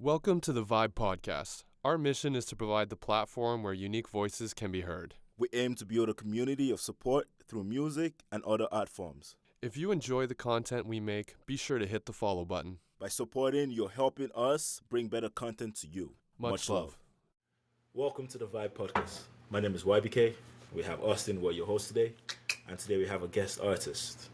Welcome to the Vybe podcast. Our mission is to provide the platform where unique voices can be heard. We aim to build a community of support through music and other art forms. If you enjoy the content we make, be sure to hit the follow button. By supporting, you're helping us bring better content to you. Much love. Welcome to the Vybe podcast. My name is Vybe. We have Austin, who are your host today. And today we have a guest artist.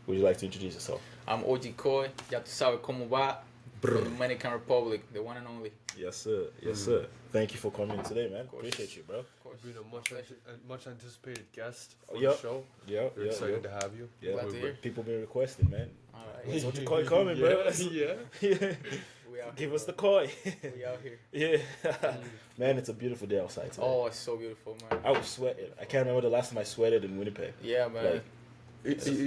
Would you like to introduce yourself? I'm OG KOY. Ya tú sabes cómo va. From the Dominican Republic, the one and only. Yes, sir. Yes, sir. Thank you for coming today, man. Appreciate you, bro. Of course. You've been a much anticipated guest for Yep. the show. Yeah, We're excited to have you. Yeah, Glad to hear. people been requesting, man. All right. When's OG KOY coming, bro? Yeah. We out Give here, us the bro. KOY. We out here. Yeah. Man, it's a beautiful day outside today. Oh, it's so beautiful, man. I was sweating. I can't remember the last time I sweated in Winnipeg. Yeah, man. Like,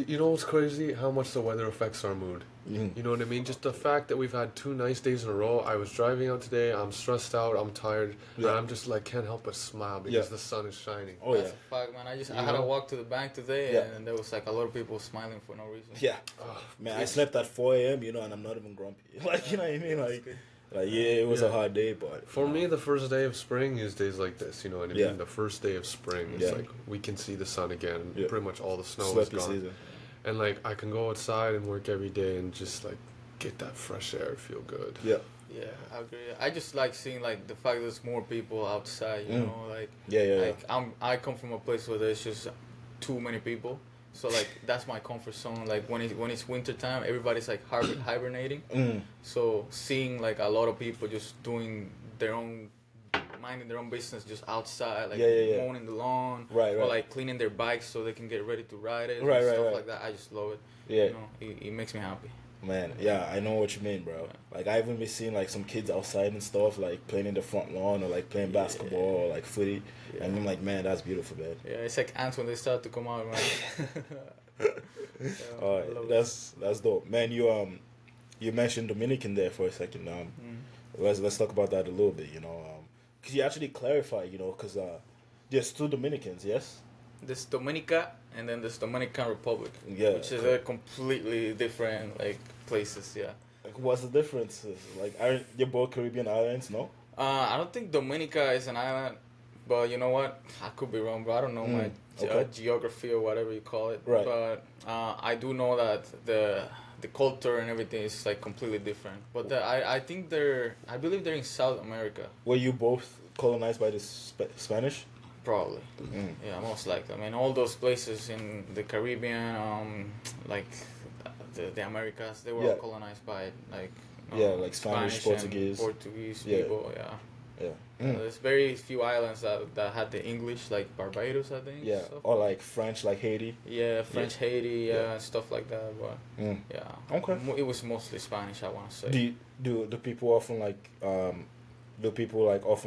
You know what's crazy? How much the weather affects our mood. You know what I mean? Just the fact that we've had 2 nice days in a row. I was driving out today. I'm stressed out. I'm tired. Yeah. And I'm just like, can't help but smile because Yeah. the sun is shining. Oh, That's yeah. a fact, man. I You had to know? walk to the bank today, Yeah. and there was like a lot of people smiling for no reason. Yeah. Oh, Man, I slept at 4 a.m., and I'm not even grumpy. Like, you know what I mean? Like yeah, it was Yeah. a hard day, but... For me, the first day of spring is days like this, you know what I mean? Yeah. The first day of spring is Yeah. like, we can see the sun again. Yeah. Pretty much all the snow is Sleepy gone. season. And like, I can go outside and work every day and just like, get that fresh air, feel good. Yeah. Yeah, I agree. I just like seeing like the fact there's more people outside. You know, like Yeah. I come from a place where there's just too many people. So like that's my comfort zone. Like when it's winter time, everybody's like hibernating. So seeing like a lot of people just doing their own, minding their own business just outside, like Yeah. mowing the lawn, Right. or like cleaning their bikes so they can get ready to ride it, Right, and right, stuff right. like that. I just love it. Yeah. You know, it makes me happy. Man, yeah, I know what you mean, bro. Like, I even been seeing, like, some kids outside and stuff, like, playing in the front lawn or, like, playing basketball or, like, footy. Yeah. And I'm like, man, that's beautiful, man. Yeah, it's like ants when they start to come out, man. Yeah, All I right, love it. that's dope. Man, you mentioned Dominican there for a second. Let's talk about that a little bit, Could you actually clarify, because there's 2 Dominicans, yes? There's Dominica and then there's Dominican Republic, Yeah. which is a completely different like places. Yeah. Like, what's the difference? Like, aren't they both Caribbean islands, no? I don't think Dominica is an island, but you know what? I could be wrong, but I don't know my okay. geography or whatever you call it. Right. But I do know that the culture and everything is like completely different. But I think I believe they're in South America. Were you both colonized by the Spanish? Probably. Yeah, most likely. I mean, all those places in the Caribbean, like the Americas, they were all colonized by like Like Spanish, and Portuguese. Portuguese people. Yeah. Yeah. There's very few islands that had the English, like Barbados, I think. Yeah, stuff. or like French, like Haiti. Yeah, French Haiti, Yeah. stuff like that. But yeah, Okay. It was mostly Spanish, I want to say. Do people often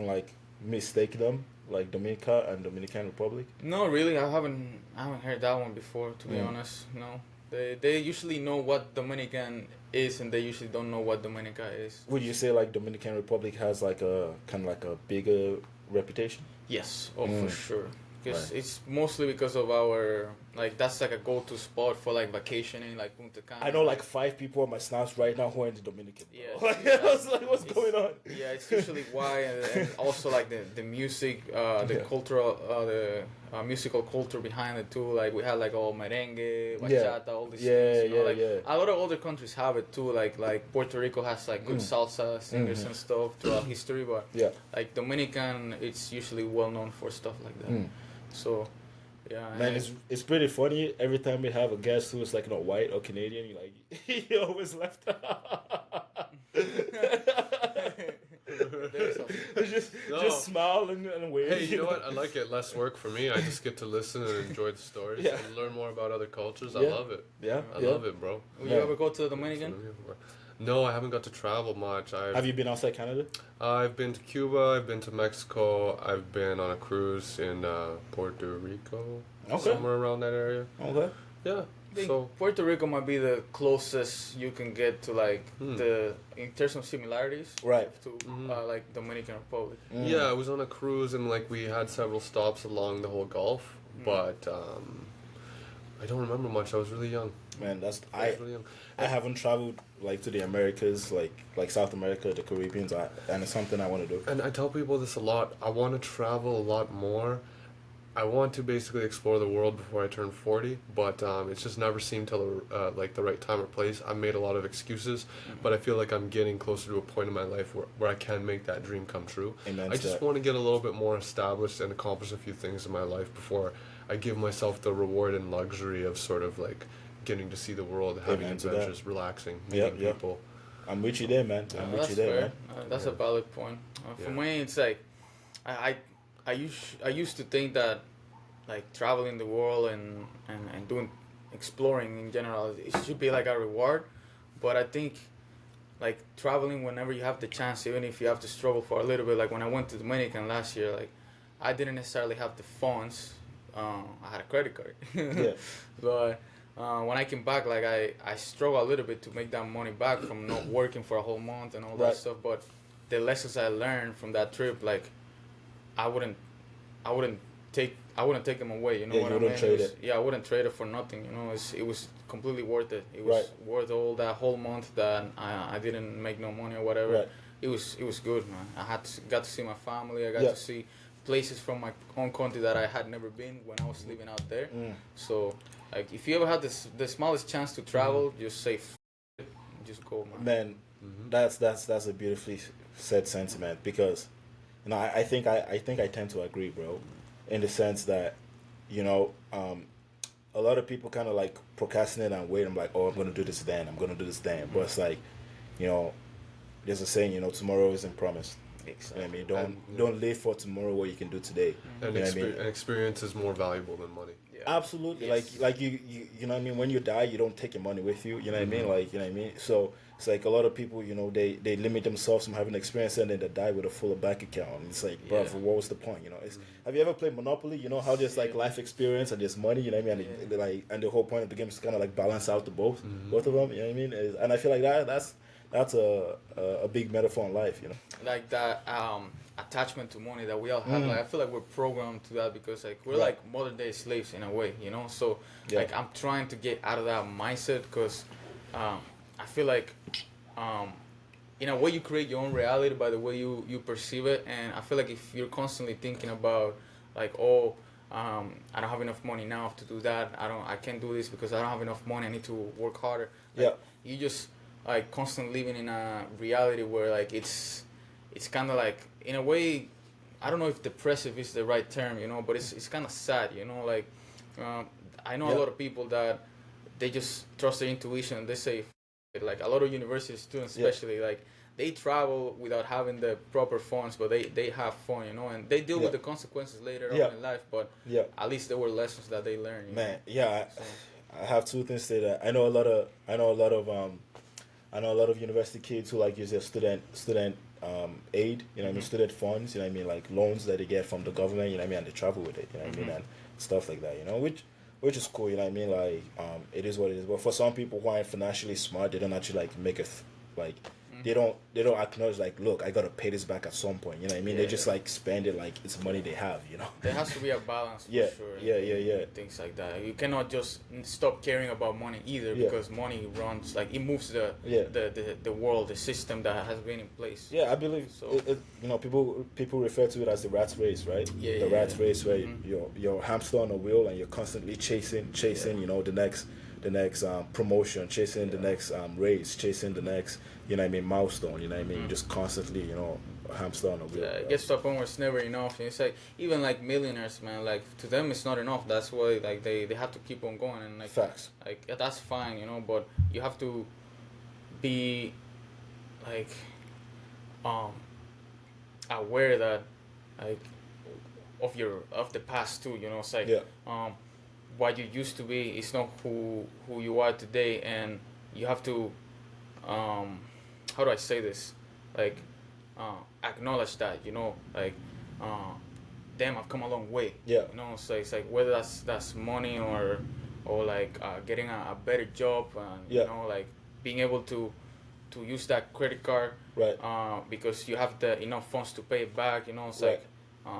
like mistake them, like Dominica and Dominican Republic? No, really, I haven't heard that one before. To be honest, no. They usually know what Dominican is, and they usually don't know what Dominica is. Would you say like Dominican Republic has like a kind of like a bigger reputation? Yes, for sure. Because Right. it's mostly because of our like that's like a go-to spot for like vacationing, like Punta Cana. I know like 5 people on my snaps right now who are in the Dominican. bro. Yeah, Like, yeah. I was like, what's It's- going on? Yeah, it's usually why, and also like the music, the Yeah. cultural, the musical culture behind it too. Like we had like all merengue, bachata, all these things. Like, a lot of other countries have it too. Like Puerto Rico has like good salsa singers and stuff throughout history, but Yeah. like Dominican, it's usually well known for stuff like that. So, yeah. Man, and- it's pretty funny. Every time we have a guest who is like white or Canadian, you like he always left. There's some- just smile and wave. Hey, you know what? I like it. Less work for me. I just get to listen and enjoy the stories Yeah. and learn more about other cultures. I Yeah. love it. Yeah, I love it, bro. Will you ever go to the Dominican? No, I haven't got to travel much. Have you been outside Canada? I've been to Cuba, I've been to Mexico, I've been on a cruise in Puerto Rico, somewhere around that area. Okay. Yeah, I think so Puerto Rico might be the closest you can get to like in terms of similarities, Right. to like Dominican Republic. yeah, I was on a cruise and like we had several stops along the whole Gulf, but I don't remember much. I was really young. man. That's I was really young. I haven't traveled like to the Americas, like South America, the Caribbean, and it's something I want to do. And I tell people this a lot. I want to travel a lot more. I want to basically explore the world before I turn 40, but it's just never seemed till like the right time or place. I've made a lot of excuses, but I feel like I'm getting closer to a point in my life where I can make that dream come true. Amen I to just that. want to get a little bit more established and accomplish a few things in my life before I give myself the reward and luxury of sort of like getting to see the world, having Amen to that. adventures, relaxing, Yep, meeting yep. people. I'm with you there, man. I'm with That's you there, fair. man. That's a Yeah. valid point. For Yeah. me, it's like I used to think that like traveling the world and doing exploring in general, it should be like a reward, but I think like traveling whenever you have the chance, even if you have to struggle for a little bit. Like when I went to Dominican last year, like I didn't necessarily have the funds. I had a credit card, Yeah. but when I came back, like I struggled a little bit to make that money back from not working for a whole month and all that Right. stuff. But the lessons I learned from that trip, like I wouldn't take them away. You know Yeah, what you I mean? wouldn't trade was- it. Yeah, I wouldn't trade it for nothing. You know, it was completely worth it. It was Right. worth all that whole month that I didn't make no money or whatever. Right. It was good, man. Got to see my family. I got Yeah. to see places from my own country that I had never been when I was living out there. Mm. So, like, if you ever had the smallest chance to travel, just say, it, just go, man. Man, that's a beautifully said sentiment, because you know I think I tend to agree, bro, in the sense that you know a lot of people kind of like procrastinate and wait. I'm like, oh, I'm gonna do this then, I'm gonna do this then, but it's like, you know, there's a saying, you know, tomorrow isn't promised. You know what I mean? Don't live for tomorrow what you can do today. And You know what I mean? an experience is more valuable than money. Yeah. Absolutely. Yes. Like you know what I mean, when you die you don't take your money with you, you know what I mean? Like, you know what I mean? So it's like a lot of people, you know, they limit themselves from having experience, and then they die with a full bank account. And it's like, bro, Yeah. what was the point? You know, have you ever played Monopoly? You know how there's like life experience and there's money, you know what I mean? And like, and the whole point of the game is kind of like balance out the both of them, you know what I mean? And I feel like that's a big metaphor in life, you know. Like that attachment to money that we all have. Like I feel like we're programmed to that because like we're Right. like modern day slaves in a way, you know. So Yeah. like I'm trying to get out of that mindset because I feel like in a way you create your own reality by the way you perceive it, and I feel like if you're constantly thinking about like I don't have enough money now to do that. I can't do this because I don't have enough money. I need to work harder. Like, Yeah. You just like constantly living in a reality where like it's kind of like in a way I don't know if depressive is the right term, you know, but it's kind of sad, you know. Like I know a Yeah. lot of people that they just trust their intuition and they say "F it." Like a lot of university students Yeah. especially like they travel without having the proper funds, but they have fun, you know, and they deal Yeah. with the consequences later Yeah. on in life, but Yeah. at least there were lessons that they learned, you Man, know? yeah, So, I have two things to say that. I know a lot of university kids who like use their student aid, you know what I mean, student funds, you know what I mean, like loans that they get from the government, you know what I mean, and they travel with it, you know what I mean, and stuff like that, you know, which is cool, you know what I mean, like it is what it is. But for some people who aren't financially smart, they don't actually like make like they don't acknowledge like, look, I gotta pay this back at some point, you know what I mean? They just like spend it like it's money they have, you know. there has to be a balance for Yeah, sure. yeah. Things like that. You cannot just stop caring about money either Yeah. because money runs like it moves the world, the system that has been in place. Yeah, I believe So- you know, people refer to it as the rat race, right? Yeah, the yeah, rat yeah. race where you're hamster on a wheel and you're constantly chasing, you know, the next promotion, chasing the next race, chasing the next, you know what I mean, milestone, you know what I mean? You're just constantly, you know, a hamster on a wheel. Yeah, bro. it gets to a point where it's never enough. And it's like even like millionaires, man. Like to them, it's not enough. That's why like they have to keep on going. And like Facts. like yeah, that's fine, you know. But you have to be like aware that like of the past too. You know, it's like Yeah. what you used to be is not who you are today, and you have to how do I say this, like acknowledge that, you know, like damn, I've come a long way. Yeah. You know, so it's like whether that's money or like getting a better job and Yeah. you know, like being able to use that credit card Right. because you have the enough funds to pay it back, you know. It's Right. like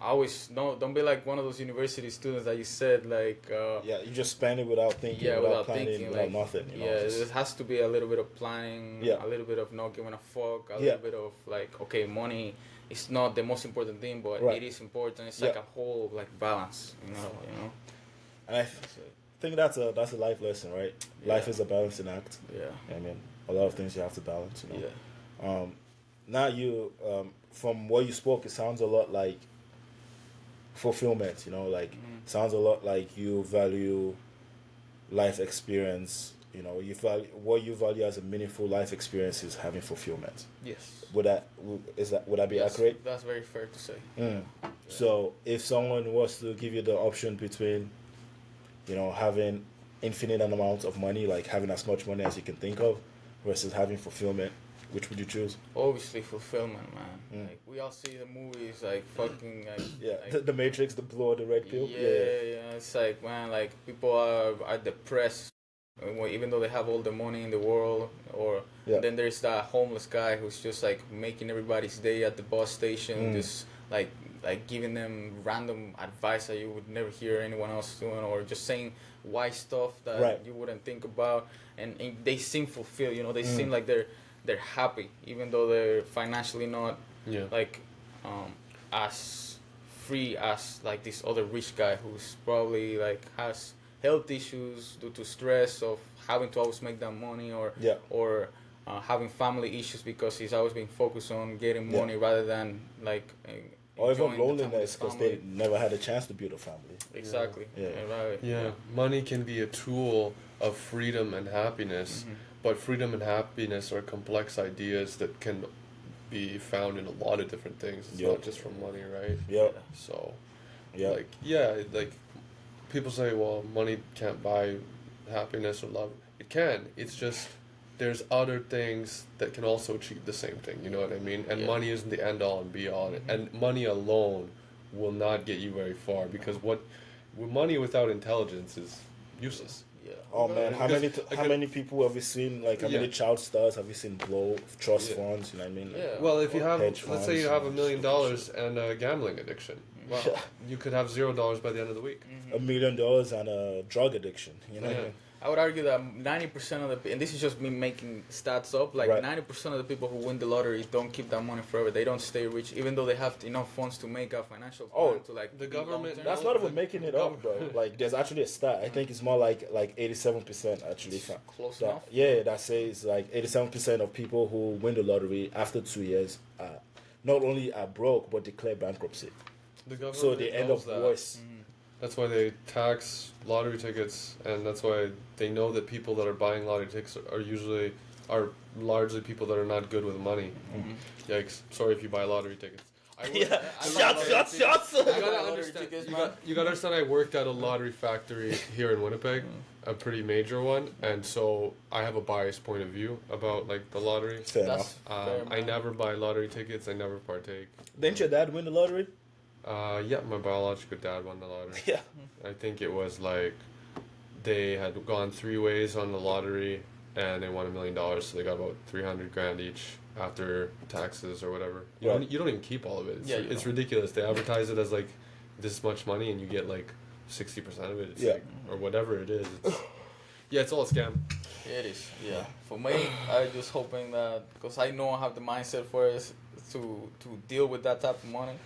I always don't be like one of those university students that you said like. Yeah, you just spend it without thinking, Yeah, without without planning, thinking, without like, nothing. You know, yeah, just, there has to be a little bit of planning, Yeah. a little bit of not giving a fuck, a Yeah. little bit of like, okay, money is not the most important thing, but Right. it is important. It's Yeah. like a whole like balance, you know. and I think that's a life lesson, right? Life Yeah. is a balancing act. Yeah, I mean, a lot of things you have to balance. You know. yeah, Now you, from what you spoke, it sounds a lot like fulfillment. You know, like sounds a lot like you value life experience. You know, you value what you value as a meaningful life experience is having fulfillment. yes. Would that be Yes, accurate? That's very fair to say. So if someone was to give you the option between, you know, having infinite amounts of money, like having as much money as you can think of, versus having fulfillment, which would you choose? Obviously, fulfillment, man. Like we all see the movies, like fucking, like, Yeah, like, the Matrix, the blue or the red pill. yeah. It's like, man, like people are depressed, even though they have all the money in the world. Or Yeah. then there's that homeless guy who's just like making everybody's day at the bus station, just like giving them random advice that you would never hear anyone else doing, or just saying wise stuff that Right. you wouldn't think about, and they seem fulfilled. You know, they seem like they're happy, even though they're financially not Yeah. like as free as like this other rich guy who's probably like has health issues due to stress of having to always make that money, or Yeah. or having family issues because he's always been focused on getting Yeah. money rather than like Or even enjoying the time with loneliness his because family. they never had a chance to build a family. Exactly. Yeah. Right. Yeah, money can be a tool of freedom and happiness, but freedom and happiness are complex ideas that can be found in a lot of different things. It's Yep. not just from money, right? Yep. So, Yep. like, yeah, like people say, well, money can't buy happiness or love. It can. It's just there's other things that can also achieve the same thing. You know what I mean? And Yeah. money isn't the end all and be all. And money alone will not get you very far because money without intelligence is useless. Yeah. Oh man, how Because many I how could- many people have you seen? Like how Yeah. many child stars have you seen blow trust Yeah. funds? You know what I mean? Like, Yeah. Well, if you Or have, hedge let's say you funds have and $1 million stupid and a gambling addiction, well, Yeah. you could have $0 by the end of the week. $1 million and a drug addiction. You know what I Yeah. mean? I would argue that 90% of the, and this is just me making stats up, like Right. 90% of the people who win the lottery don't keep that money forever. They don't stay rich, even though they have enough funds to make a financial plan Oh, to like the be government- long-term. That's not even making it up, bro. Like there's actually a stat. I think it's more like 87% actually. Close That, enough. yeah, that says like 87% of people who win the lottery after 2 years not only are broke but declare bankruptcy. The government So they end knows up that. worse. That's why they tax lottery tickets, and that's why they know that people that are buying lottery tickets are largely people that are not good with money. Yikes! Sorry if you buy lottery tickets. I work- Yeah, I shots, shots, shots. You buy gotta lottery understand. tickets, You, man. you gotta understand. I worked at a lottery factory here in Winnipeg, a pretty major one, and so I have a biased point of view about like the lottery. Fair That's enough. fair, I man. never buy lottery tickets. I never partake. Didn't your dad win the lottery? Yeah, my biological dad won the lottery. Yeah. I think it was like they had gone 3 ways on the lottery and they won $1 million, so they got about 300 grand each after taxes or whatever. Right. You don't even keep all of it. It's, Yeah, you it's don't. ridiculous. They advertise it as like this much money and you get like 60% of it. It's Yeah. like, or whatever it is. It's, yeah, it's all a scam. It is, yeah. For me, I just hoping that, because I know I have the mindset for it to deal with that type of money.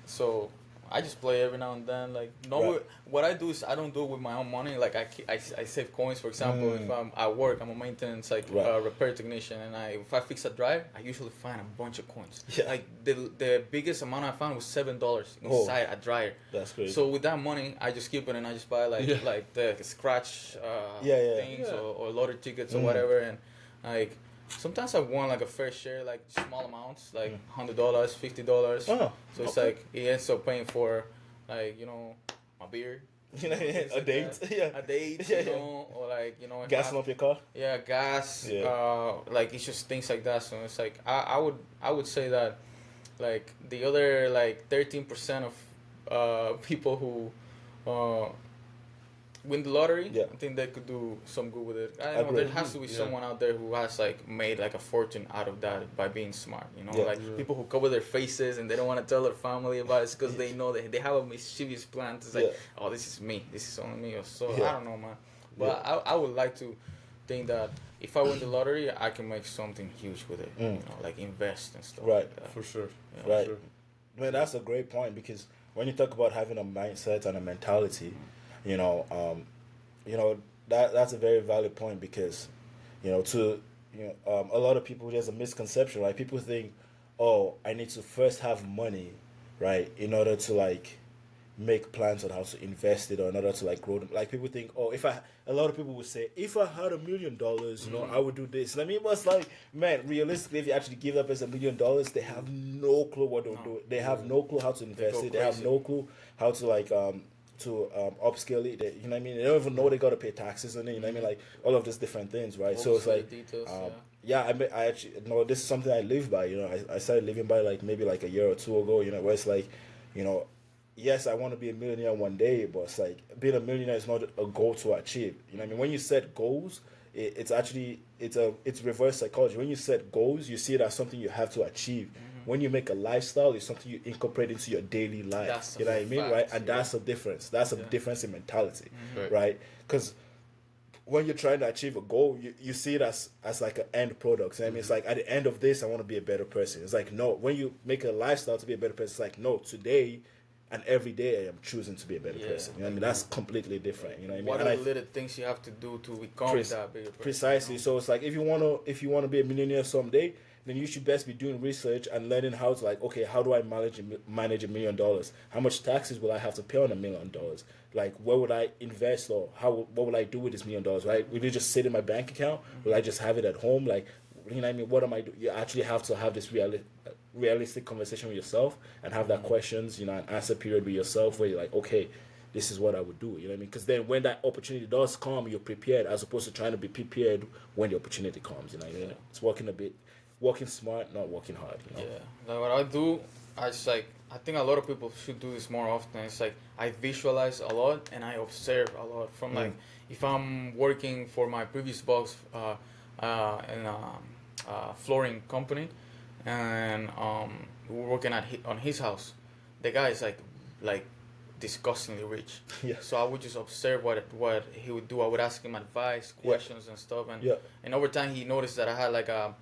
So I just play every now and then. Like, no, Right. what I do is I don't do it with my own money. Like I save coins. For example, if I'm at work, I'm a maintenance like Right. repair technician, and if I fix a drive, I usually find a bunch of coins. Yeah. Like the biggest amount I found was $7 Oh. inside a dryer. That's crazy. So with that money, I just keep it and I just buy like Yeah. like the scratch Yeah. things Yeah. or lottery tickets or whatever, and like sometimes I won like a fair share, like small amounts, like $100, $50. Oh, So it's okay. like it ends up paying for like my beer. You know, things a like date. that. Yeah. A date, Yeah, you know, or like if Gassing I- up your car. yeah, gas. Yeah. Like it's just things like that. So it's like I would say that like the other like 13% of people who win the lottery, Yeah. I think they could do some good with it. I know Agreed. there has to be someone out there who has like made like a fortune out of that by being smart. You know, Yeah. like people who cover their faces and they don't want to tell their family about it because they know they have a mischievous plan. It's like, oh, this is me. This is only me. Or so I don't know, man. But I would like to think that if I win the lottery, I can make something huge with it. You know, like invest and stuff. Right. Like that. For sure. Yeah. Right. For sure. Man, that's a great point because when you talk about having a mindset and a mentality, you know, that's a very valid point because, a lot of people, there's a misconception, right? People think, oh, I need to first have money, right, in order to like make plans on how to invest it or in order to like grow them. Like people think, oh, a lot of people would say, if I had $1 million, I would do this. And I mean, it's like, man, realistically, if you actually give up as $1 million, they have no clue what they'll do. They have no clue how to invest it. They have no clue how to like upscale it. They, you know what I mean? They don't even know they got to pay taxes on it. You know what I mean? Like all of these different things, right? So it's like, details, I actually this is something I live by. I started living by like maybe like a year or two ago. Where it's like, yes, I want to be a millionaire one day, but it's like being a millionaire is not a goal to achieve. You know what I mean? When you set goals, it's reverse psychology. When you set goals, you see it as something you have to achieve. When you make a lifestyle, it's something you incorporate into your daily life. You know what I mean, right? And that's a difference. That's a difference in mentality, right? Because when you're trying to achieve a goal, you see it as like an end product. So I mean, it's like at the end of this, I want to be a better person. It's like, no, when you make a lifestyle to be a better person, it's like, no, today and every day I am choosing to be a better person. You know what I mean? That's completely different. You know what I mean? What are the little things you have to do to become that bigger person? Precisely. So it's like if you wanna be a millionaire someday, then you should best be doing research and learning how to like, okay, how do I manage $1 million? How much taxes will I have to pay on $1 million? Like, where would I invest or what would I do with this $1 million? Right? Will it just sit in my bank account? Will I just have it at home? Like, you know what I mean? What am I doing? You actually have to have this realistic conversation with yourself and have that questions, an answer period with yourself where you're like, okay, this is what I would do. You know what I mean? Because then when that opportunity does come, you're prepared as opposed to trying to be prepared when the opportunity comes. You know what I mean? It's working smart, not working hard. Yeah. Like what I do, I think a lot of people should do this more often. It's like I visualize a lot and I observe a lot. From like if I'm working for my previous boss in a flooring company, and we were working on his house. The guy is like disgustingly rich. Yeah. So I would just observe what he would do. I would ask him advice, questions, and stuff. And over time, he noticed that I had like a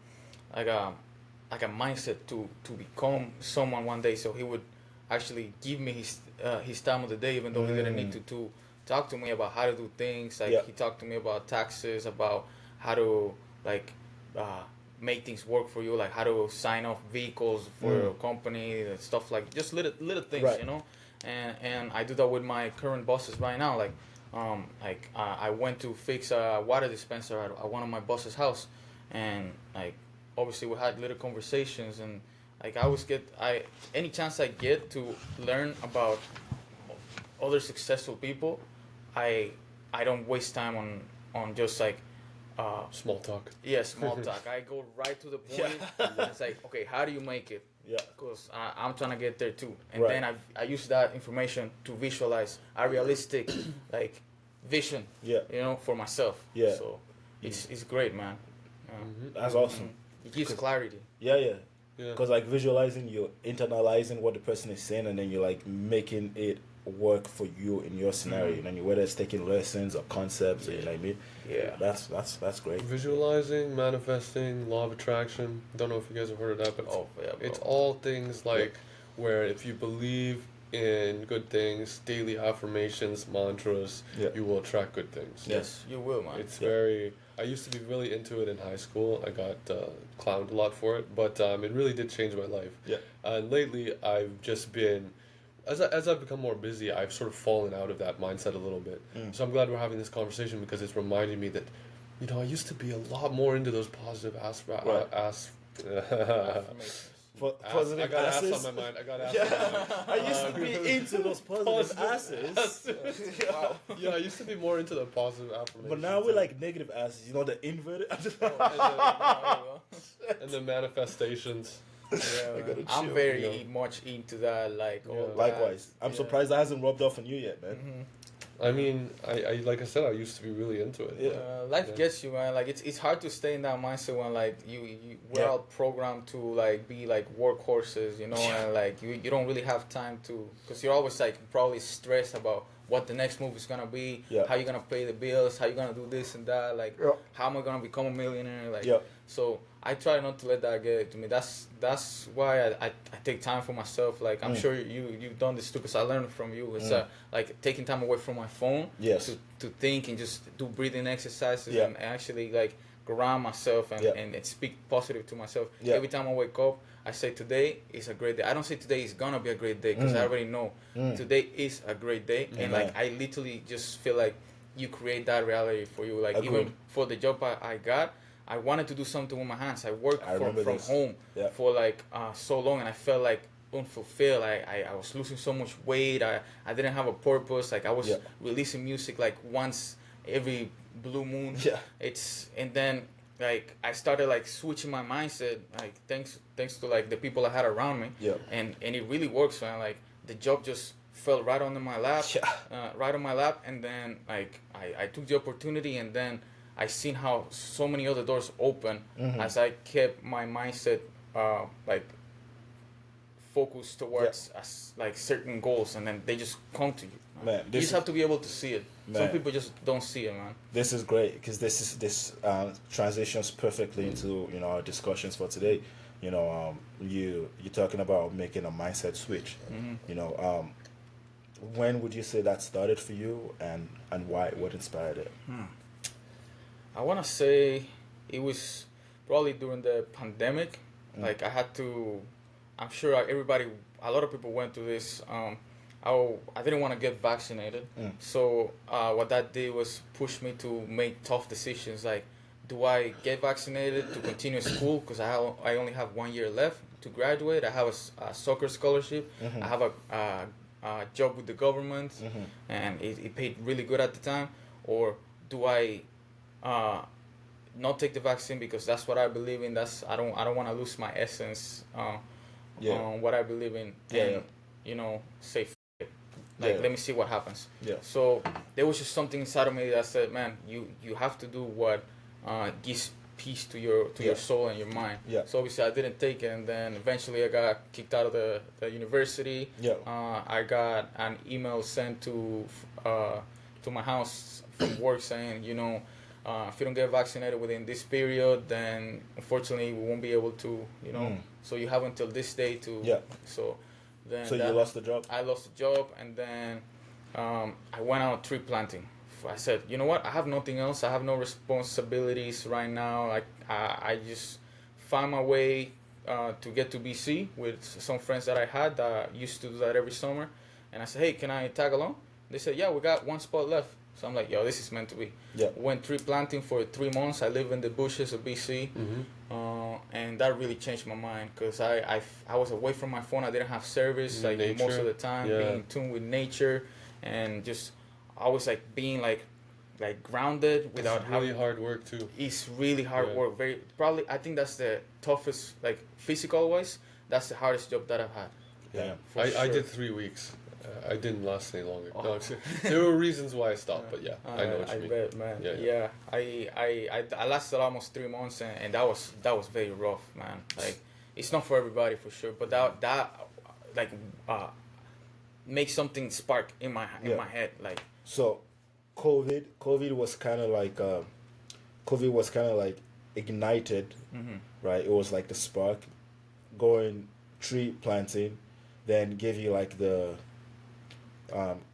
mindset to become someone one day. So he would actually give me his time of the day, even though he didn't need to talk to me about how to do things. Like he talked to me about taxes, about how to like make things work for you, like how to sign off vehicles for your company and stuff, like just little things, and I do that with my current bosses right now. Like I went to fix a water dispenser at one of my boss's house, and like obviously we had little conversations, and like I always any chance I get to learn about other successful people, I don't waste time on just like small talk. Yeah, small talk. I go right to the point. It's like, okay, how do you make it? Yeah. Because I'm trying to get there too. And then I use that information to visualize a realistic like vision. Yeah. For myself. Yeah. So it's great, man. That's awesome. It gives clarity. Yeah. Because like visualizing, you're internalizing what the person is saying, and then you're like making it work for you in your scenario. And whether it's taking lessons or concepts, or, you know what I mean? Yeah. That's great. Visualizing, manifesting, law of attraction. Don't know if you guys have heard of that, but it's all things like where if you believe in good things, daily affirmations, mantras, you will attract good things. Yes, you will, man. It's very... I used to be really into it in high school. I got clowned a lot for it, but it really did change my life. Yeah. And lately, I've just been... As I've become more busy, I've sort of fallen out of that mindset a little bit. So I'm glad we're having this conversation because it's reminding me that, I used to be a lot more into those positive Positive I got asses. ass on my mind. I got ass on my mind. I used to be into those positive asses. Wow. Yeah, I used to be more into the positive affirmations. But now we're like negative asses. The inverted. And the manifestations. Yeah, I'm very much into that. Like, likewise. I'm surprised that hasn't rubbed off on you yet, man. I mean, I like I said, I used to be really into it. Yeah. Life Yeah. gets you, man. Like it's hard to stay in that mindset when like we're Yeah. all programmed to like be like workhorses, you know, Yeah. and like you don't really have time to, because you're always like probably stressed about what the next move is gonna be, Yeah. how you gonna pay the bills, how you gonna do this and that, like Yeah. how am I gonna become a millionaire, like. Yeah. So I try not to let that get to me. That's why I take time for myself. Like I'm sure you've done this too, because I learned from you. It's like taking time away from my phone Yes. to think and just do breathing exercises Yeah. and actually like ground myself and, Yeah. and speak positive to myself. Yeah. Every time I wake up, I say today is a great day. I don't say today is gonna be a great day, because I already know today is a great day. And like I literally just feel like you create that reality for you. Like Agreed. even for the job I got, I wanted to do something with my hands. I worked from this. home Yeah. for like so long, and I felt like unfulfilled. I was losing so much weight. I didn't have a purpose. Like I was releasing music like once every blue moon. Yeah. And then like I started like switching my mindset. Like thanks to like the people I had around me. Yeah. And it really works, man. Like the job just fell right onto my lap. Yeah. Right on my lap, and then like I took the opportunity, and then I seen how so many other doors open as I kept my mindset like focused towards like certain goals, and then they just come to you. Man, You just have to be able to see it. Some Man. people just don't see it, man. This is great because this transitions perfectly into our discussions for today. You're talking about making a mindset switch. When would you say that started for you, and why? What inspired it? I want to say it was probably during the pandemic. Like I had to, I'm sure a lot of people went through this. I didn't want to get vaccinated. So what that did was push me to make tough decisions. Like, do I get vaccinated to continue school? Because I only have 1 year left to graduate. I have a soccer scholarship. I have a job with the government, and it paid really good at the time. Or do I not take the vaccine because that's what I believe in? I don't want to lose my essence on what I believe in, and say f- it. Like let me see what happens. So there was just something inside of me that said, man, you have to do what gives peace to your soul and your mind. So obviously I didn't take it, and then eventually I got kicked out of the university. I got an email sent to my house from work saying, if you don't get vaccinated within this period, then unfortunately we won't be able to, so you have until this day to. So then. So you lost the job? I lost the job, and then I went out tree planting. I said, you know what? I have nothing else. I have no responsibilities right now. I just found my way to get to BC with some friends that I had that used to do that every summer. And I said, hey, can I tag along? They said, yeah, we got one spot left. So I'm like, yo, this is meant to be. Went tree planting for 3 months. I live in the bushes of BC. And that really changed my mind, because I was away from my phone. I didn't have service like Nature. most of the time, being in tune with nature, and just I was like being like grounded without It's really hard work too. It's really hard work. I think that's the toughest, like physical wise. That's the hardest job that I've had. I did 3 weeks. I didn't last any longer. No, I'm serious. There were reasons why I stopped, but I know what you mean. Bet, man. I lasted almost 3 months, and that was very rough, man. Like it's not for everybody for sure, but that like makes something spark in my head, like. So, COVID was kind of like ignited, right? It was like the spark, going tree planting, then gave you like the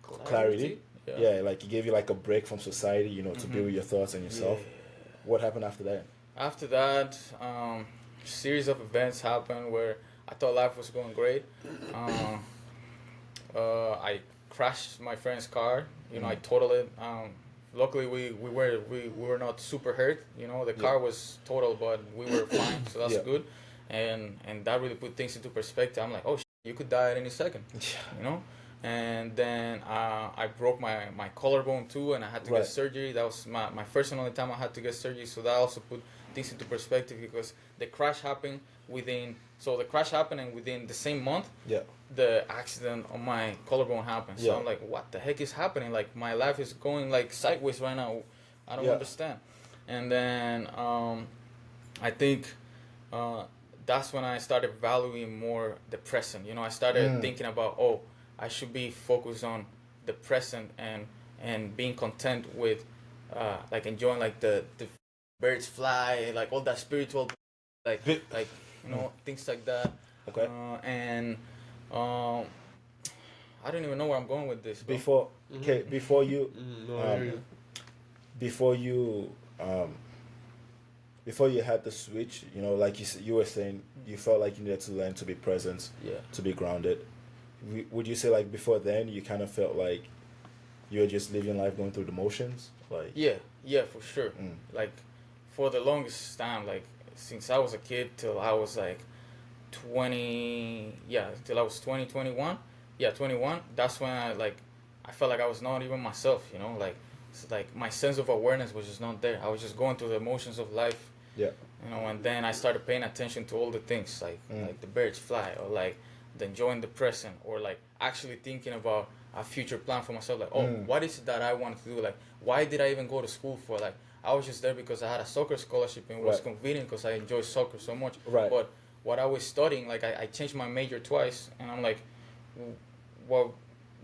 clarity. Like it gave you like a break from society, to be with your thoughts and yourself. What happened after that? After that, series of events happened where I thought life was going great. I crashed my friend's car. I totaled it. Luckily, we were not super hurt. The car was total, but we were fine, so that's good. And that really put things into perspective. I'm like, oh, you could die at any second. And then I broke my collarbone too, and I had to get surgery. That was my first and only time I had to get surgery. So that also put things into perspective, because the crash happened so the crash happened, and within the same month, Yeah. the accident on my collarbone happened. So Yeah. I'm like, what the heck is happening? Like, my life is going like sideways right now. I don't Yeah. understand. And then I think that's when I started valuing more the present. You know, I started thinking about, oh, I should be focused on the present and being content with like enjoying like the birds fly, like all that spiritual, like like you know, things like that. Okay. And I don't even know where I'm going with this. Bro. Before before you No, I hear you. before you before you had the switch, you know, like you were saying, you felt like you needed to learn to be present, Yeah. to be grounded. Would you say like before then you kind of felt like you were just living life going through the motions, like? Yeah, for sure. Like, for the longest time, like since I was a kid till I was like 20, till I was 20, 21. Yeah, 21. That's when I felt like I was not even myself. You know, like it's like my sense of awareness was just not there. I was just going through the emotions of life. Yeah. You know, and then I started paying attention to all the things like the birds fly, or like the enjoying the present, or like actually thinking about a future plan for myself. Like, oh, what is it that I want to do? Like, why did I even go to school for? Like, I was just there because I had a soccer scholarship and it was convenient because I enjoy soccer so much. Right. But what I was studying, like, I changed my major twice, and I'm like, well,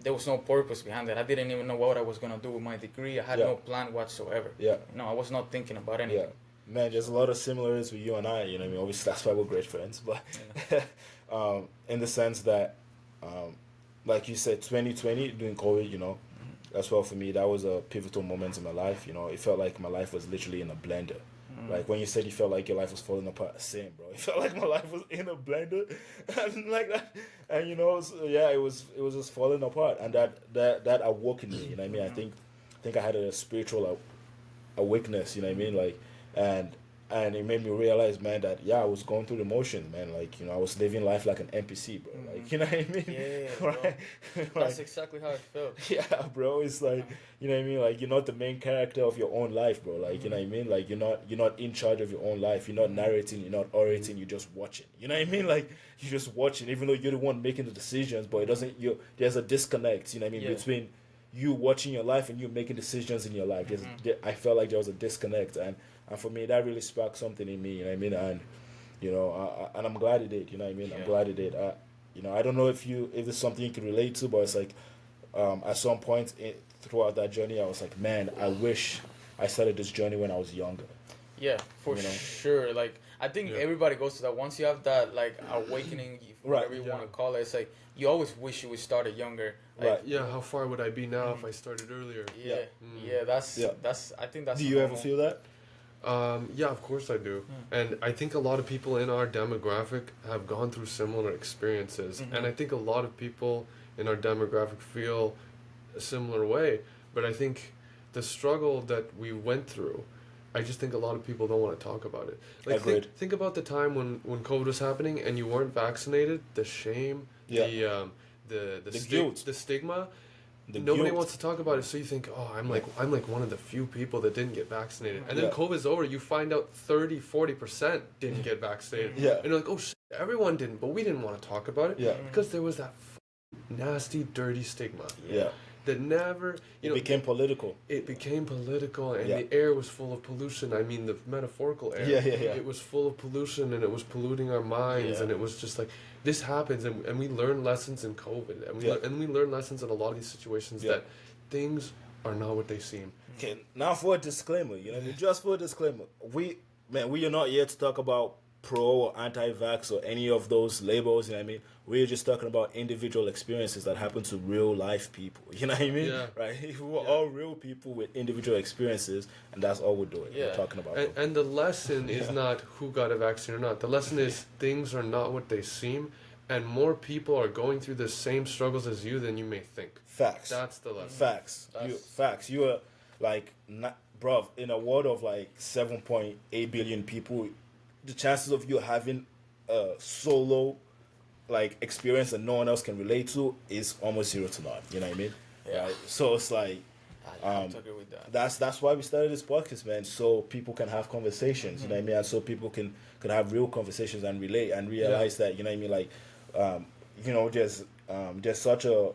there was no purpose behind it. I didn't even know what I was gonna do with my degree. I had no plan whatsoever. Yeah. No, I was not thinking about anything. Yeah. Man, there's a lot of similarities with you and I, you know what I mean? Obviously, that's why we're great friends. But in the sense that, like you said, 2020, during COVID, you know, as well for me, that was a pivotal moment in my life. You know, it felt like my life was literally in a blender. Like when you said you felt like your life was falling apart, same, bro. It felt like my life was in a blender, and like that, and you know, so, yeah, it was just falling apart, and that awoke in me. You know what I mean? I think I had a spiritual awakeness. You know what I mean? Like, and it made me realize, man, that I was going through the motions, man. Like, you know, I was living life like an NPC, bro. Like, you know what I mean? Yeah, right. That's exactly how it felt. Yeah, bro. It's like, you know what I mean? Like, you're not the main character of your own life, bro. Like, you know what I mean? Like, you're not in charge of your own life. You're not narrating. You're not orating. You're just watching. You know what I mean? Like, you're just watching, even though you're the one making the decisions. But it doesn't. There's a disconnect. You know what I mean? Between you watching your life and you making decisions in your life. I felt like there was a disconnect, and for me, that really sparked something in me. You know what I mean? And you know, and I'm glad it did. You know what I mean? I'm glad it did. You know, I don't know if it's something you can relate to, but it's like at some point throughout that journey, I was like, man, I wish I started this journey when I was younger. Yeah, for sure. Like, I think everybody goes to that. Once you have that, like, awakening, whatever you want to call it, it's like you always wish you would started younger. Like, Right. Yeah. How far would I be now if I started earlier? Yeah. That's. I think that's. Do you ever feel that? Yeah, of course I do. And I think a lot of people in our demographic have gone through similar experiences. And I think a lot of people in our demographic feel a similar way. But I think the struggle that we went through, I just think a lot of people don't want to talk about it. Like, think about the time when COVID was happening and you weren't vaccinated, the shame, the guilt, the stigma. Nobody guilt. Wants to talk about it, so you think, oh, I'm like one of the few people that didn't get vaccinated. And then COVID's over, you find out 30-40% didn't get vaccinated. And you're like, oh shit, everyone didn't, but we didn't want to talk about it. Because there was that nasty, dirty stigma. That never, it became political. It became political, and the air was full of pollution. I mean, the metaphorical air. It was full of pollution, and it was polluting our minds, and it was just like, this happens, and we learn lessons in COVID, and we learn lessons in a lot of these situations that things are not what they seem. Okay, now for a disclaimer, you know, just for a disclaimer, we are not here to talk about pro or anti-vax or any of those labels, you know what I mean? We're just talking about individual experiences that happen to real life people, you know what I mean? Right? We're all real people with individual experiences, and that's all we're doing. We're talking about. And the lesson is not who got a vaccine or not. The lesson is things are not what they seem, and more people are going through the same struggles as you than you may think. Facts. That's the lesson. Facts. You are like, bruv, in a world of like 7.8 billion people, the chances of you having a solo like experience that no one else can relate to is almost 0 to none. You know what I mean? Right? So it's like, I have to agree with that. That's why we started this podcast, man, so people can have conversations, you know what I mean, and so people can have real conversations and relate and realize that, you know what I mean, like, you know, there's such a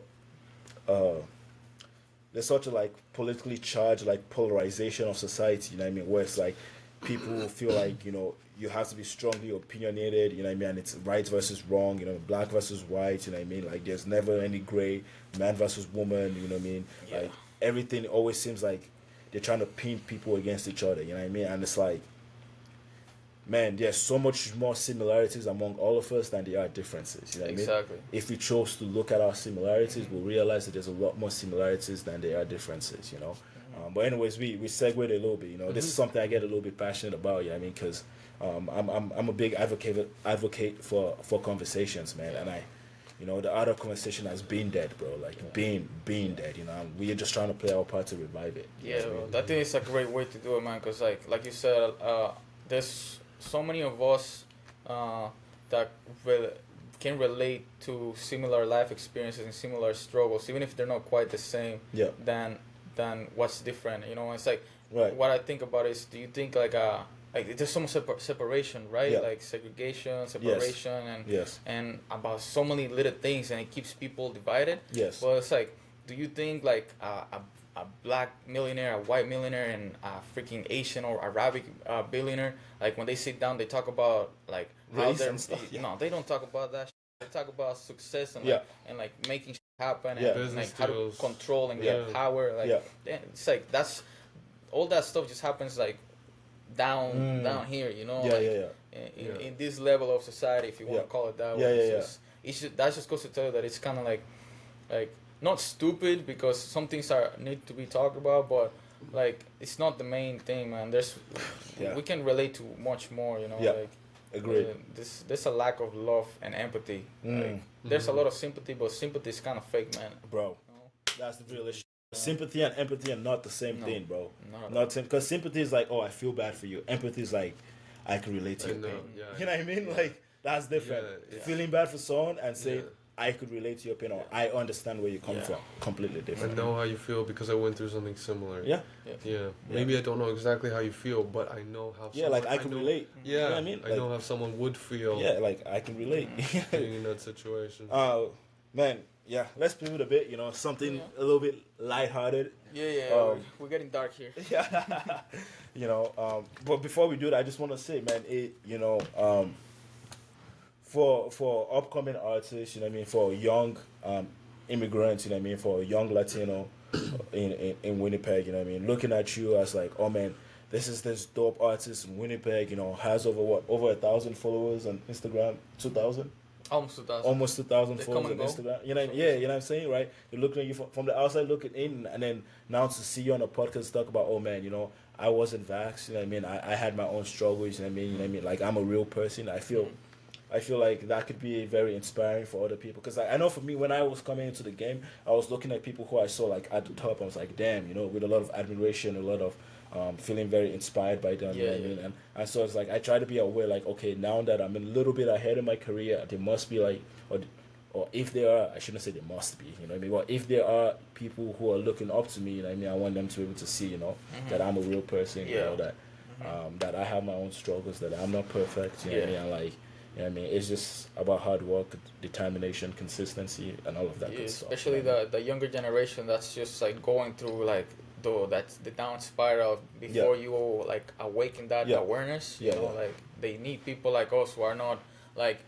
like politically charged like polarization of society, you know what I mean, where it's like people feel like, you know, you have to be strongly opinionated, you know what I mean, and it's right versus wrong, you know, black versus white, you know what I mean, like there's never any gray, man versus woman, you know what I mean, like everything always seems like they're trying to pin people against each other, you know what I mean, and it's like, man, there's so much more similarities among all of us than there are differences, you know what I mean? Exactly. If we chose to look at our similarities, we'll realize that there's a lot more similarities than there are differences, you know. But anyways, we segued a little bit, you know. This is something I get a little bit passionate about, you know what I mean, because I'm a big advocate for conversations, man, and you know, the art of conversation has been dead, bro. Like being dead, you know. And we're just trying to play our part to revive it. Yeah, bro. I think it's a great way to do it, man. Cause like you said, there's so many of us that can relate to similar life experiences and similar struggles, even if they're not quite the same. Yeah. Than what's different, you know. It's like Right. what I think about is, do you think like there's so much separation, right? Yeah. Like segregation, separation, and Yes. and about so many little things, and it keeps people divided. Yes. Well, it's like, do you think like a black millionaire, a white millionaire, and a freaking Asian or Arabic billionaire, like when they sit down, they talk about like how Race they're and stuff, yeah. No, they don't talk about that. They talk about success and Yeah. like making happen Yeah. and Business like how to deals. control and Yeah. get power. Like it's like that's all that stuff just happens like down here, you know. Yeah, like, in this level of society, if you want to call it that way. That just goes to tell you that it's kind of like not stupid, because some things need to be talked about, but like it's not the main thing, man. We can relate to much more, you know. Yeah. Like Agreed. there's a lack of love and empathy. Like, there's a lot of sympathy, but sympathy is kind of fake, man. Bro, that's the real issue. Sympathy and empathy are not the same thing, bro. Not because sympathy is like, oh, I feel bad for you. Empathy is like, I can relate to your pain. Yeah. You know what I mean? Like that's different. Yeah. Feeling bad for someone and say, Yeah. I could relate to your pain, or I understand where you come from. Completely I different. know how you feel because I went through something similar. Yeah. Yeah. Maybe I don't know exactly how you feel, but I know how. Yeah, like I can relate. Yeah. You know what I mean? I Like, know how someone would feel. yeah, like I can relate. Being in that situation. Man, yeah. Let's pivot a bit. You know, something a little bit lighthearted. Yeah. We're getting dark here. Yeah. You know, but before we do that, I just want to say, man, for upcoming artists, you know what I mean, for young immigrants, you know what I mean, for a young Latino in Winnipeg, you know what I mean, looking at you as like, oh man, this dope artist in Winnipeg, you know, has over 1,000 followers on Instagram, 2,000. Almost 2,000. Almost 2,000 They followers come on and go. Instagram. You know, you know what I'm saying, right? They're looking at you from the outside looking in, and then now to see you on a podcast talk about, oh man, you know, I wasn't vaxxed, you know what I mean? I had my own struggles, you know what I mean? Like I'm a real person. I feel like that could be very inspiring for other people, because I know for me, when I was coming into the game, I was looking at people who I saw like at the top. I was like, damn, you know, with a lot of admiration, a lot of feeling very inspired by them. You know what I mean? And so it's like I try to be aware, like, okay, now that I'm a little bit ahead in my career, there must be like, or if there are, I shouldn't say there must be, you know what I mean? But if there are people who are looking up to me, you know what I mean, I want them to be able to see, you know, that I'm a real person, you know, that that I have my own struggles, that I'm not perfect, you know what I mean? And like, you know what I mean? It's just about hard work, determination, consistency, and all of that good stuff. Especially the younger generation that's just like going through like that's the down spiral before you like awaken that awareness. You know, like they need people like us who are not like,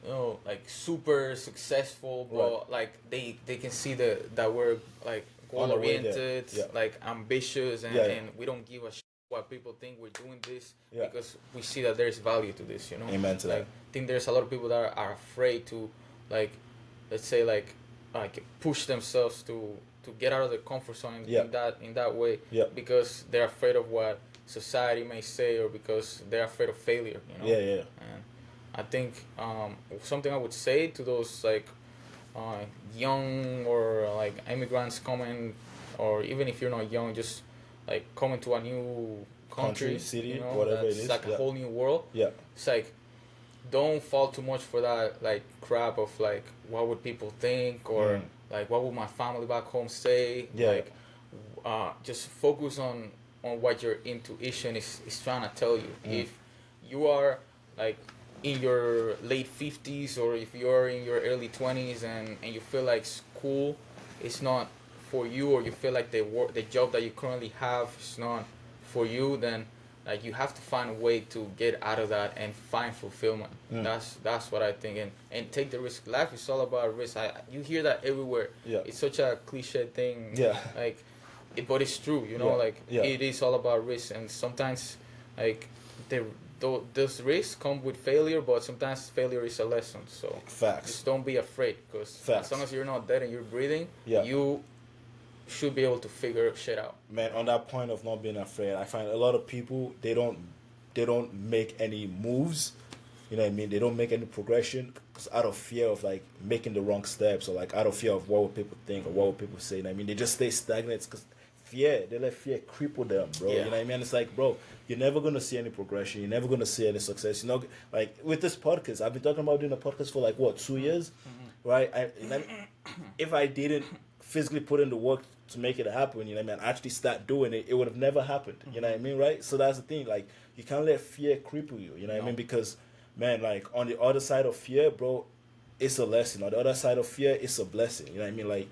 you know, like super successful, but like they can see that we're like goal oriented, like ambitious, and we don't give a shit what people think we're doing this because we see that there's value to this, you know. Amen to that. I think there's a lot of people that are afraid to, like, let's say like push themselves to get out of their comfort zone in that way because they're afraid of what society may say, or because they're afraid of failure, you know. And I think something I would say to those like young or like immigrants coming, or even if you're not young, just like coming to a new country, city, you know, whatever it it's is, like a whole new world. It's like, don't fall too much for that like crap of like, what would people think, or like, what would my family back home say, like just focus on what your intuition is trying to tell you. If you are like in your late 50s, or if you're in your early 20s, and you feel like school is not for you, or you feel like the job that you currently have is not for you, then like you have to find a way to get out of that and find fulfillment. That's what I think, and take the risk. Life is all about risk. You hear that everywhere. Yeah. It's such a cliche thing. Yeah. Like, but it's true. You know, like it is all about risk, and sometimes like those risks come with failure, but sometimes failure is a lesson. So Facts. just don't be afraid, because as long as you're not dead and you're breathing, you should be able to figure shit out. Man, on that point of not being afraid, I find a lot of people, they don't make any moves. You know what I mean? They don't make any progression because out of fear of like making the wrong steps, or like out of fear of what will people think or what will people say. You know what I mean? They just stay stagnant because fear. They let fear cripple them, bro. You know what I mean? It's like, bro, you're never gonna see any progression. You're never gonna see any success. You know, like with this podcast, I've been talking about doing a podcast for like what, 2 years, right? If I didn't physically put in the work to make it happen, you know what I mean, actually start doing it, it would have never happened. You know what I mean, right? So that's the thing. Like, you can't let fear cripple you. You know what I mean? Because, man, like on the other side of fear, bro, it's a lesson. On the other side of fear, it's a blessing. You know what I mean? Like,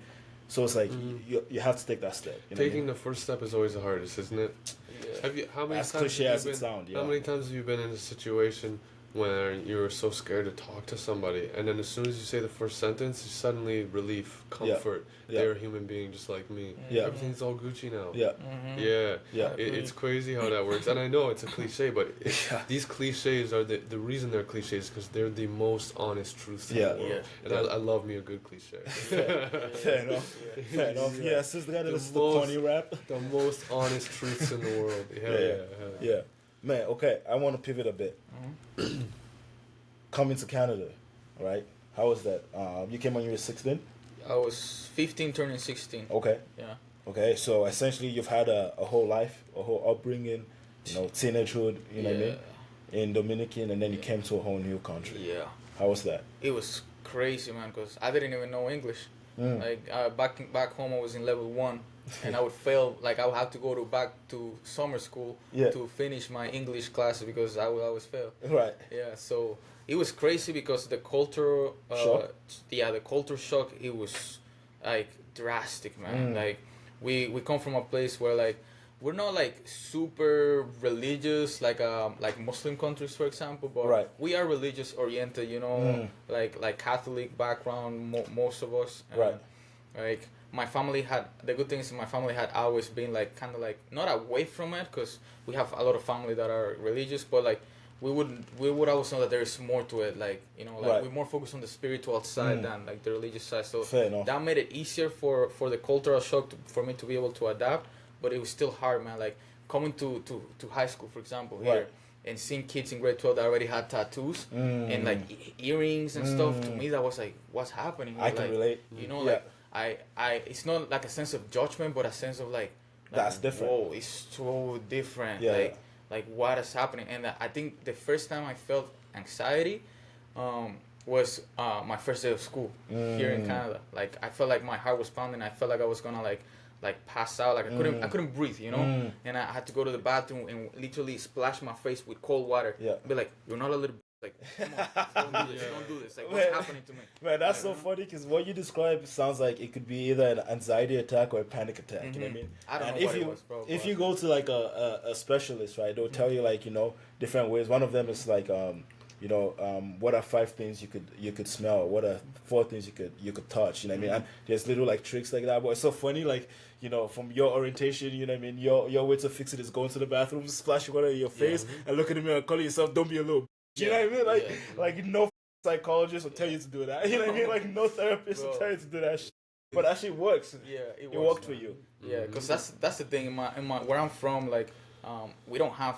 so it's like you have to take that step. You know Taking the first step is always the hardest, isn't it? Yeah. How many As times cliche have as you it been, sounds, How many times have you been in a situation where you were so scared to talk to somebody, and then as soon as you say the first sentence, you suddenly relief, comfort. They're a human being just like me. Everything's all Gucci now. It's crazy how that works. And I know it's a cliche, but these cliches are the reason they're cliches, because they're the most honest truths in the world. And I love me a good cliche. Fair enough. Fair enough. Yeah, since the guy that listens to corny rap. The most honest truths in the world. Yeah. Man, okay, I want to pivot a bit. Coming to Canada, right? How was that? You came when you were 16? I was 15 turning 16. Okay. Yeah. Okay, so essentially you've had a whole life, a whole upbringing, you know, teenagehood, you know what I mean? In Dominican, and then you came to a whole new country. Yeah. How was that? It was crazy, man, because I didn't even know English. Like, back home, I was in level 1. And I would fail, like I would have to go back to summer school to finish my English classes because I would always fail. Right. Yeah, so it was crazy because the culture, shock? The culture shock, it was like drastic, man. Like we come from a place where like we're not like super religious like Muslim countries, for example, but we are religious oriented, you know, like Catholic background, most of us. Like my family the good thing is my family had always been like kind of like not away from it, because we have a lot of family that are religious, but like we would always know that there is more to it, like, you know, like we're more focused on the spiritual side than like the religious side, so that made it easier for the cultural shock for me to be able to adapt, but it was still hard, man. Like coming to high school, for example, here, and seeing kids in grade 12 that already had tattoos and like earrings and stuff, to me that was like, what's happening? I can relate. You know, like I it's not like a sense of judgment, but a sense of like that's different. Whoa, it's so different. Like what is happening? And I think the first time I felt anxiety was my first day of school here in Canada. Like I felt like my heart was pounding. I felt like I was gonna like pass out. Like I couldn't breathe, you know. And I had to go to the bathroom and literally splash my face with cold water. Be like, you're not a little. Like, come on, don't do this. Like, what's happening to me? Man, that's so funny because what you describe sounds like it could be either an anxiety attack or a panic attack. You know what I mean? I don't know what it was, bro. If you go to like a specialist, right, they'll tell you like, you know, different ways. One of them is like, you know, what are 5 things you could smell? What are 4 things you could touch? You know what I mean? And there's little like tricks like that. But it's so funny, like, you know, from your orientation, you know what I mean? Your way to fix it is going to the bathroom, splash water in your face, and look in the mirror and call yourself, don't be a little. You know what I mean? Like no psychologist will tell you to do that. You know what I mean? Like no therapist will tell you to do that shit. But that shit works. Yeah, it worked for you. Yeah, because that's the thing in my where I'm from. Like, we don't have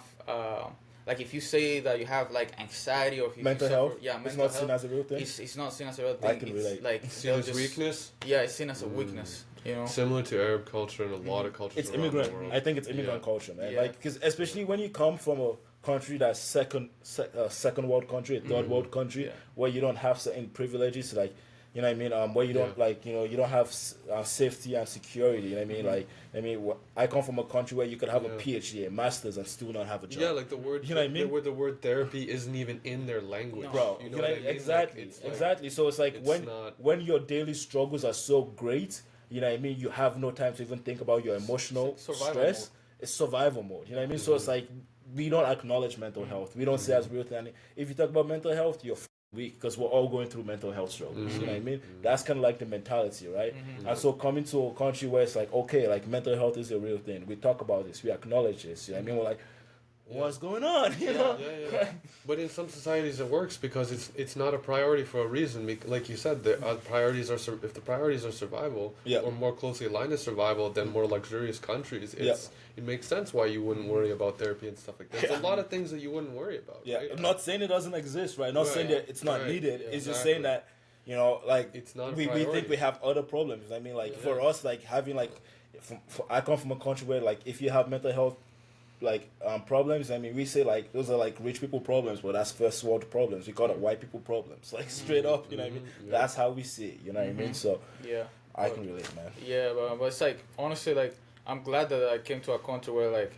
like if you say that you have like anxiety or if you mental health. Mental it's not health, seen as a real thing. It's not seen as a real thing. I can relate. Like seen as weakness. Yeah, it's seen as a weakness. You know, similar to Arab culture and a lot of cultures. It's around immigrant. the world. I think it's immigrant culture, man. Like, because especially when you come from a country that's second world country, a third world country, where you don't have certain privileges, like You know what I mean? Where you don't Yeah. like, you don't have safety and security. You know what I mean? Like, I come from a country where you could have a Yeah. PhD, a master's, and still not have a job. Yeah, like the word, You know what I mean? the word therapy isn't even in their language. Bro, you know what I mean? exactly, Like, it's like, exactly. So it's like it's when not- when your daily struggles are so great, you know what I mean. You have no time to even think about your emotional Survival stress. mode. It's survival mode. You know what I mean. So it's like we don't acknowledge mental health. We don't say as real thing. If you talk about mental health, you're weak because we're all going through mental health struggles. You know what I mean. That's kind of like the mentality, right? And so coming to a country where it's like, okay, like mental health is a real thing. We talk about this. We acknowledge this. You know what I mean. We're like, what's going on? You know. Yeah. But in some societies it works because it's not a priority for a reason. Like you said, the priorities are if the priorities are survival Yeah. or more closely aligned to survival than more luxurious countries. It makes sense why you wouldn't worry about therapy and stuff like that. There's a lot of things that you wouldn't worry about. Yeah, right? I'm not saying it doesn't exist, right? Not Right. saying that it's not Right. needed. Yeah, it's just exactly. saying that, like It's not a we priority. think we have other problems. I mean, like for us, like having like, I come from a country where like if you have mental health like problems, I mean we say like those are like rich people problems, but that's first world problems. We call it white people problems, like straight up. You know what I mean? Yeah. That's how we see it. You know what I mean? So Yeah. I can relate, man. Yeah, but it's like honestly, like I'm glad that I came to a country where like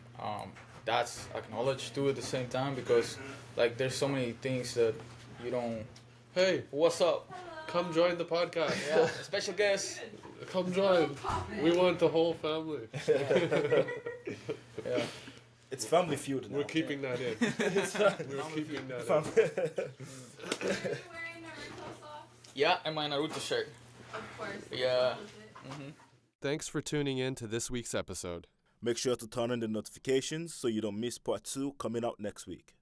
that's acknowledged too at the same time because like there's so many things that you don't. Hey, What's up? come join the podcast. Yeah, special guest. Come join. We want the whole family. Yeah. It's family feud now. We're keeping that in. We're keeping that in. Are you wearing Naruto socks? Yeah, and my Naruto shirt. Of course. Yeah. Thanks for tuning in to this week's episode. Make sure to turn on the notifications so you don't miss part 2 coming out next week.